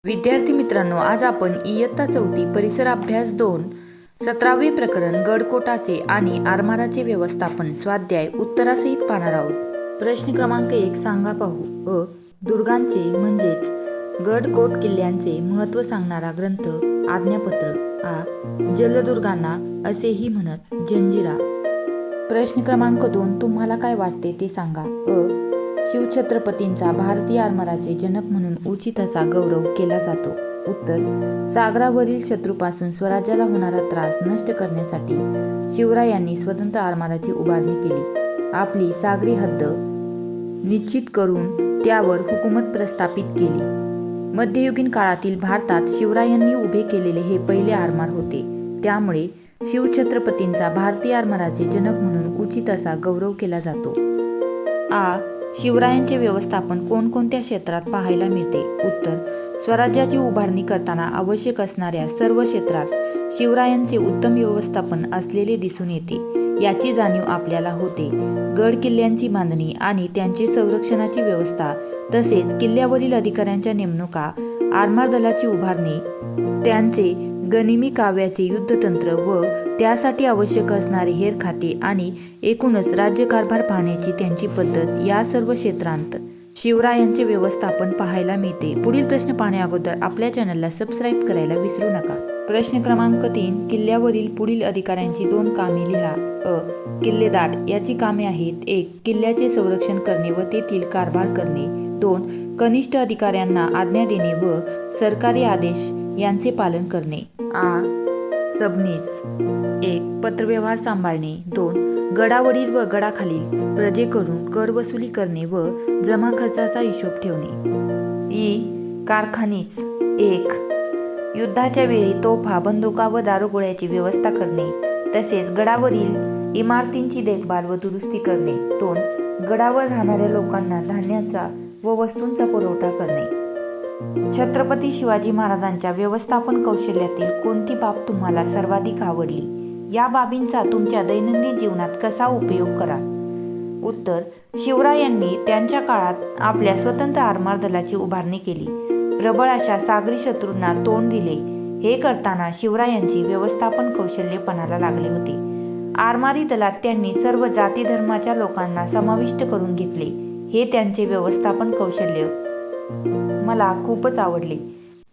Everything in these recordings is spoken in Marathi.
विद्यार्थी मित्रांनो, आज आपण इयत्ता 4 परिसर अभ्यास 2 17वे प्रकरण गडकोटाचे आणि आरमाराचे व्यवस्थापन स्वाध्याय उत्तरासहित पाहणार आहोत। प्रश्न क्रमांक 1 सांगा पाहू। दुर्गांचे म्हणजेच गड-कोट किल्ल्यांचे महत्त्व सांगणारा ग्रंथ आज्ञापत्र। जलदुर्गांना असेही म्हणत जंजिरा। प्रश्न क्रमांक 2 तुम्हाला काय वाटते ते सांगा। शिवछत्रपतींचा भारतीय आरमाराचे जनक म्हणून उचित असा गौरव केला जातो। उत्तर, सागरावरील शत्रूपासून स्वराज्याला होणारा त्रास नष्ट करण्यासाठी शिवरायांनी स्वतंत्र आरमाराची उभारणी केली। आपली सागरी हद्द निश्चित करून त्यावर हुकूमत प्रस्थापित केली। मध्ययुगीन काळातील भारतात शिवरायांनी उभे केलेले हे पहिले आरमार होते। त्यामुळे शिवछत्रपतींचा भारतीय आरमाराचे जनक म्हणून उचित असा गौरव केला जातो। शिवरायांचे व्यवस्थापन कोणकोणत्या क्षेत्रात पाहायला मिळते? उत्तर, स्वराज्याची उभारणी करताना आवश्यक असणाऱ्या सर्व क्षेत्रात शिवरायांचे उत्तम व्यवस्थापन असलेले दिसून येते। याची जाणीव आपल्याला होते। गड किल्ल्यांची बांधणी आणि त्यांचे संरक्षणाची व्यवस्था, तसेच किल्ल्यावरील अधिकाऱ्यांच्या नेमणुका, आरमार दलाची उभारणी, त्यांचे गनिमी काव्याचे युद्धतंत्र व त्यासाठी आवश्यक असणारे हेरखाते आणि एकूणच राज्यकारभार पाहण्याची त्यांची पद्धत, या सर्व क्षेत्रांत शिवरायांचे व्यवस्थापन पाहायला मिळते। पुढील प्रश्न पाहण्या अगोदर आपल्या चॅनलला सबस्क्राईब करायला विसरू नका। प्रश्न क्रमांक 3 किल्ल्यावरील पुढील अधिकाऱ्यांची 2 कामे लिहा। किल्लेदार याची कामे आहेत: 1 किल्ल्याचे संरक्षण करणे व तेथील कारभार करणे, 2 कनिष्ठ अधिकाऱ्यांना आज्ञा देणे व सरकारी आदेश यांचे पालन करणे। सबनीस 1 पत्रव्यवहार सांभाळणे, 2 गडावरील व गडाखालील प्रजेकडून कर वसुली करणे व जमा खर्चाचा हिशोब ठेवणे। कारखानीस 1 युद्धाच्या वेळी तोफा, बंदुका व दारुगोळ्याची व्यवस्था करणे, तसेच गडावरील इमारतींची देखभाल व दुरुस्ती करणे, 2 गडावर राहणाऱ्या लोकांना धान्याचा व वस्तूंचा पुरवठा करणे। छत्रपती शिवाजी महाराजांच्या व्यवस्थापन कौशल्यातील कोणती बाब तुम्हाला सर्वाधिक आवडली? या बाबींचा तुमच्या दैनंदिन जीवनात कसा उपयोग करा? उत्तर, शिवरायांनी त्यांच्या काळात आपल्या स्वतंत्र आरमार दलाची उभारणी केली। प्रबळ अशा सागरी शत्रूंना तोंड दिले। हे करताना शिवरायांची व्यवस्थापन कौशल्य पणाला लागले होते। आरमारी दलात त्यांनी सर्व जाती धर्माच्या लोकांना समाविष्ट करून घेतले। हे त्यांचे व्यवस्थापन कौशल्य मला खूपच आवडले।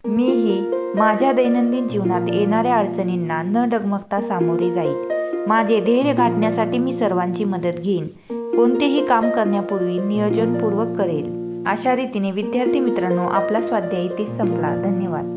मीही माझ्या दैनंदिन जीवनात येणाऱ्या अडचणींना न डगमगता सामोरे जाईल। माझे ध्येय गाठण्यासाठी मी सर्वांची मदत घेईन। कोणतेही काम करण्यापूर्वी नियोजनपूर्वक करेल। अशा रीतीने विद्यार्थी मित्रांनो, आपला स्वाध्याय इथेच संपला। धन्यवाद।